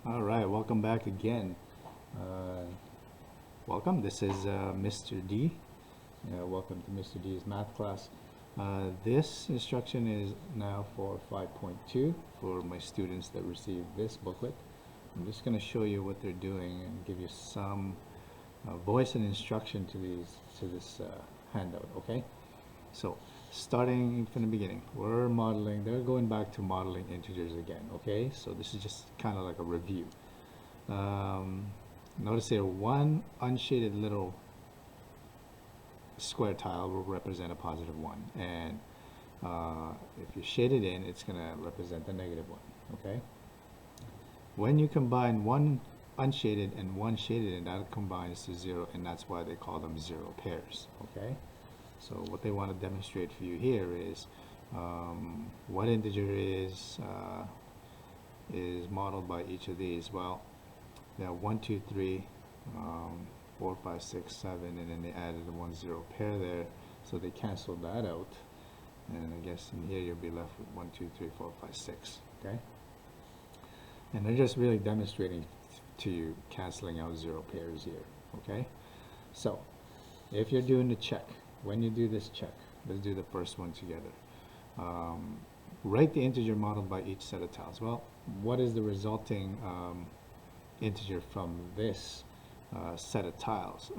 All right, welcome back again. Welcome, this is Mr. D. Welcome to Mr. D's math class. This instruction is now for 5.2 for my students that receive this booklet. I'm just going to show you what they're doing and give you some voice and instruction to this handout, okay? So, starting from the beginning, they're going back to modeling integers again, okay? So this is just kind of like a review. Notice here, one unshaded little square tile will represent a positive 1, and if you shade it in, it's going to represent a negative 1, okay? When you combine one unshaded and one shaded in, that combines to 0, and that's why they call them 0 pairs, okay? So what they want to demonstrate for you here is what integer is modeled by each of these. Well, they have 1, 2, 3, 4, 5, 6, 7, and then they added a 1, 0 pair there, so they canceled that out. And I guess in here you'll be left with 1, 2, 3, 4, 5, 6. Okay? And they're just really demonstrating to you canceling out 0 pairs here. Okay? So if you're doing the check, when you do this check, let's do the first one together. Write the integer modeled by each set of tiles. Well, what is the resulting integer from this set of tiles?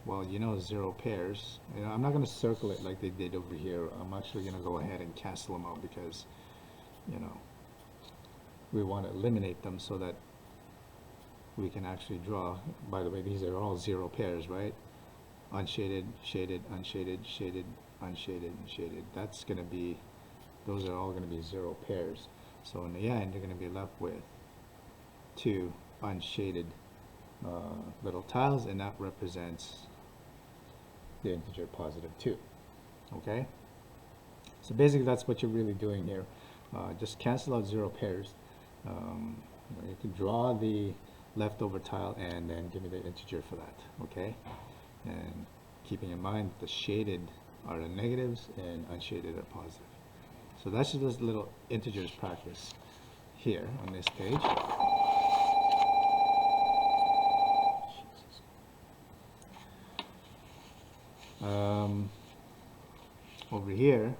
Well, 0 pairs. I'm not going to circle it like they did over here. I'm actually going to go ahead and cancel them out because, we want to eliminate them so that we can actually draw. By the way, these are all 0 pairs, right? Unshaded, shaded, unshaded, shaded, unshaded, and shaded. That's going to be, those are all going to be 0 pairs. So in the end, you're going to be left with 2 unshaded little tiles, and that represents the integer positive 2. Okay? So basically that's what you're really doing here. Just cancel out 0 pairs. You can draw the leftover tile and then give me the integer for that. Okay? And keeping in mind the shaded are the negatives and unshaded are positive. So that's just a little integers practice here on this page. Over here,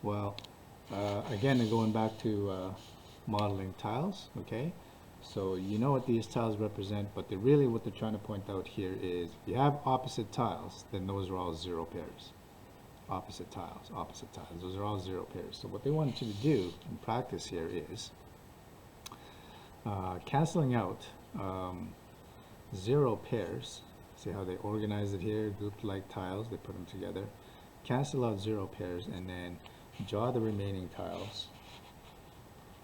well, again, going back to modeling tiles, okay? So you know what these tiles represent, but really what they're trying to point out here is if you have opposite tiles, then those are all 0 pairs. Opposite tiles, those are all 0 pairs. So what they want you to do in practice here is canceling out 0 pairs. See how they organize it here, grouped like tiles, they put them together. Cancel out 0 pairs and then draw the remaining tiles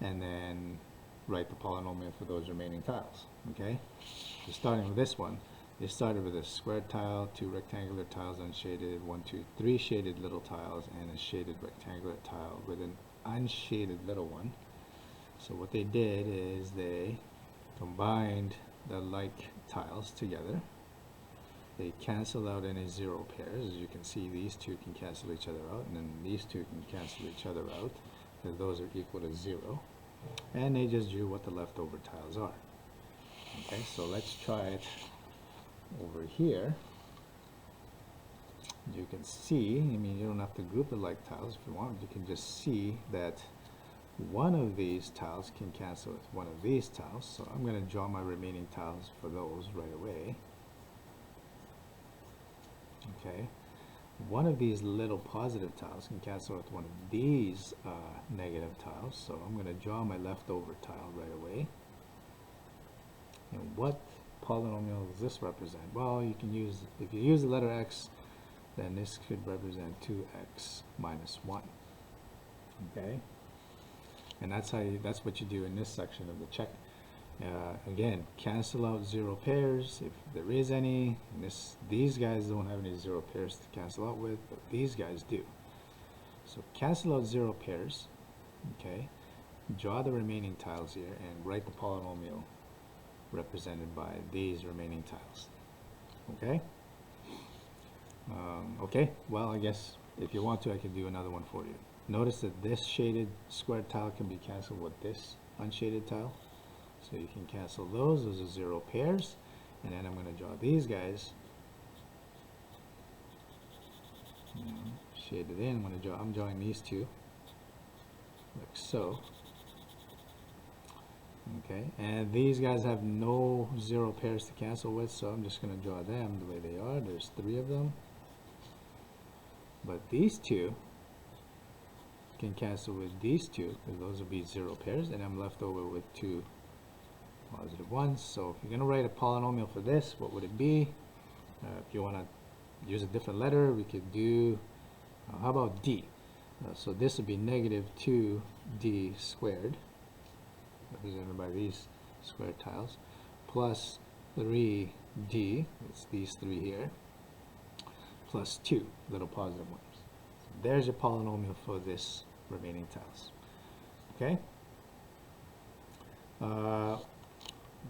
and then write the polynomial for those remaining tiles. Okay? So starting with this one, they started with a square tile, 2 rectangular tiles unshaded, 1, 2, 3 shaded little tiles, and a shaded rectangular tile with an unshaded little one. So what they did is they combined the like tiles together. They cancel out any 0 pairs. As you can see, these two can cancel each other out, and then these two can cancel each other out, because those are equal to 0. And they just drew what the leftover tiles are. Okay, so let's try it over here. You can see, you don't have to group the like tiles if you want. You can just see that one of these tiles can cancel with one of these tiles. So I'm going to draw my remaining tiles for those right away. Okay, one of these little positive tiles can cancel with one of these negative tiles, so I'm going to draw my leftover tile right away. And what polynomial does this represent? Well, you can use, if you use the letter x, then this could represent 2x minus 1. Okay, and that's what you do in this section of the check. Again, cancel out 0 pairs if there is any. And these guys don't have any 0 pairs to cancel out with, but these guys do. So cancel out 0 pairs. Okay, draw the remaining tiles here and write the polynomial represented by these remaining tiles. Okay. Okay. Well, I guess if you want to, I can do another one for you. Notice that this shaded square tile can be canceled with this unshaded tile. So you can cancel those. Those are 0 pairs. And then I'm going to draw these guys. Shade it in. I'm drawing these two. Like so. Okay, and these guys have no 0 pairs to cancel with, so I'm just going to draw them the way they are. There's 3 of them. But these two can cancel with these two, because those will be 0 pairs, and I'm left over with 2 positive ones. So if you're going to write a polynomial for this, what would it be? If you want to use a different letter, we could do, how about D? So this would be negative 2D squared, represented by these square tiles, plus 3D, it's these 3 here, plus 2 little positive ones. So there's your polynomial for this remaining tiles. Okay?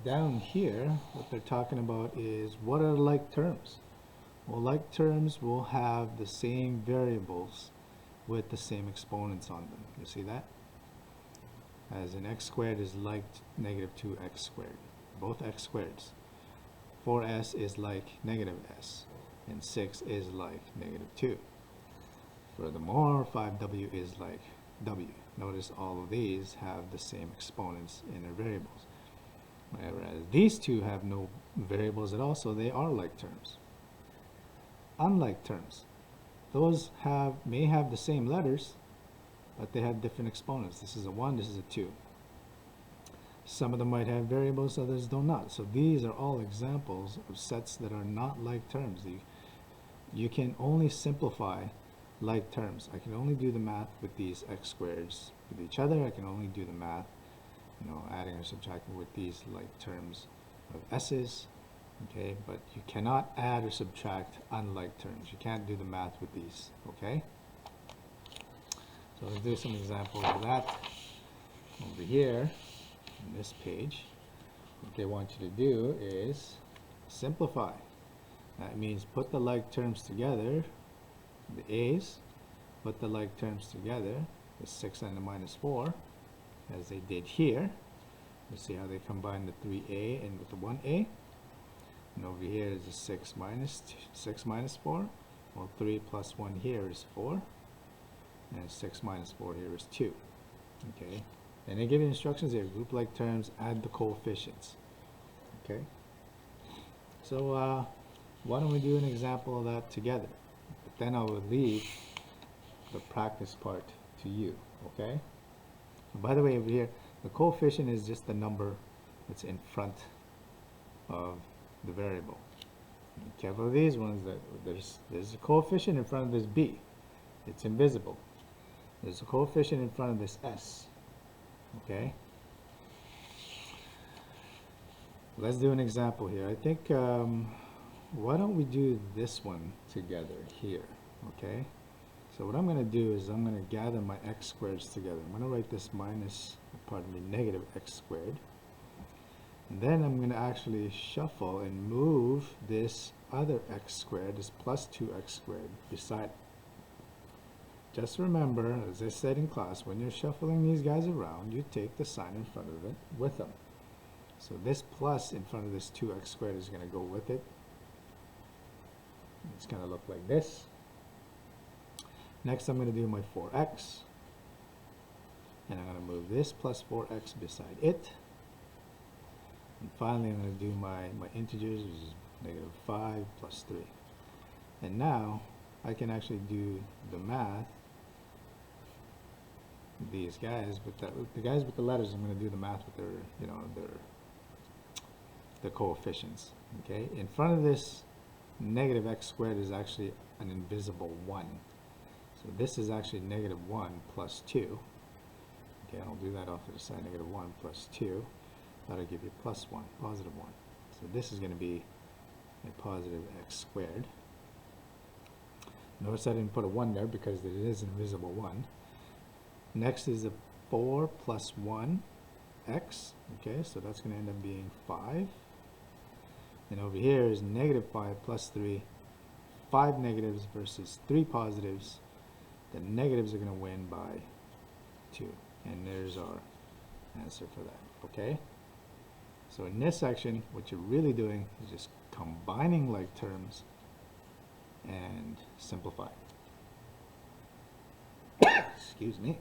Down here, what they're talking about is what are like terms? Well, like terms will have the same variables with the same exponents on them. You see that? As in x squared is like negative 2x squared, both x squareds. 4s is like negative s, and 6 is like negative 2. Furthermore, 5w is like w. Notice all of these have the same exponents in their variables. Whereas these two have no variables at all, so they are like terms. Unlike terms, those may have the same letters, but they have different exponents. This is a 1, this is a 2. Some of them might have variables, others do not. So these are all examples of sets that are not like terms. You can only simplify like terms. I can only do the math with these x squareds with each other. I can only do the math, adding or subtracting with these like terms of s's. Okay, but you cannot add or subtract unlike terms. You can't do the math with these. Okay. So let's do some examples of that. Over here, on this page, what they want you to do is simplify. That means put the like terms together, the a's, put the like terms together, the 6 and the minus 4, as they did here. You see how they combine the 3a and with the 1a. And over here is a 6 minus 4. Well, 3 plus 1 here is 4. And 6 minus 4 here is 2. Okay. And they give you instructions here. Group like terms, add the coefficients. Okay. So why don't we do an example of that together? But then I will leave the practice part to you. Okay. And by the way, over here, the coefficient is just the number that's in front of the variable. Be careful of these ones. That there's a coefficient in front of this b. It's invisible. There's a coefficient in front of this s. Okay. Let's do an example here. I think why don't we do this one together here? Okay. So what I'm going to do is I'm going to gather my x squareds together. I'm going to write this negative x squared. And then I'm going to actually shuffle and move this other x squared, this plus 2x squared, beside it. Just remember, as I said in class, when you're shuffling these guys around, you take the sign in front of it with them. So this plus in front of this 2x squared is going to go with it. It's going to look like this. Next, I'm going to do my 4x. And I'm going to move this plus 4x beside it. And finally, I'm going to do my integers, which is negative 5 plus 3. And now, I can actually do the math. These guys, but the guys with the letters, I'm going to do the math with their coefficients. Okay, in front of this negative x squared is actually an invisible 1. So this is actually negative 1 plus 2. Okay, I'll do that off to the side. Negative 1 plus 2. That'll give you plus 1, positive 1. So this is going to be a positive x squared. Notice I didn't put a 1 there because it is an invisible 1. Next is a 4 plus 1 x. Okay, so that's going to end up being 5. And over here is negative 5 plus 3. 5 negatives versus 3 positives. The negatives are going to win by 2. And there's our answer for that. Okay? So in this section, what you're really doing is just combining like terms and simplify. Excuse me.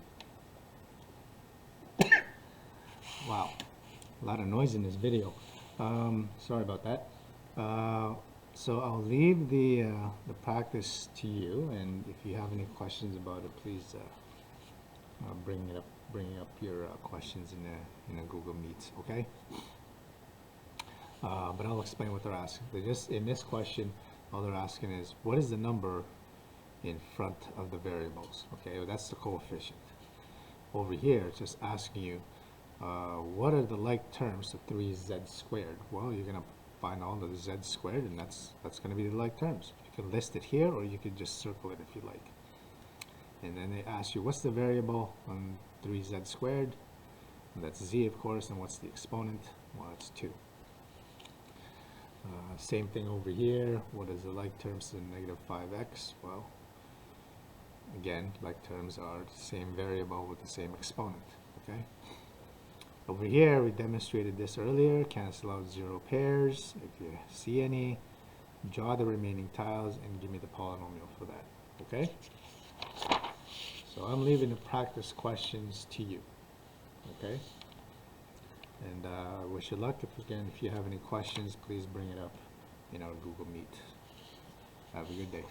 Wow, a lot of noise in this video. Sorry about that. So I'll leave the practice to you, and if you have any questions about it, please bring up your questions in a Google Meet, okay? But I'll explain what they're asking. In this question, all they're asking is, what is the number in front of the variables? Okay, well, that's the coefficient. Over here, it's just asking you, what are the like terms of 3z squared? Well, you're going to find all the z squared, and that's going to be the like terms. You can list it here, or you could just circle it if you like. And then they ask you, what's the variable on 3z squared? And that's z, of course, and what's the exponent? Well, it's 2. Same thing over here. What is the like terms to negative 5x? Well, again, like terms are the same variable with the same exponent, okay? Over here, we demonstrated this earlier. Cancel out 0 pairs. If you see any, draw the remaining tiles and give me the polynomial for that, okay? So I'm leaving the practice questions to you, okay? And I wish you luck. If you have any questions, please bring it up in our Google Meet. Have a good day.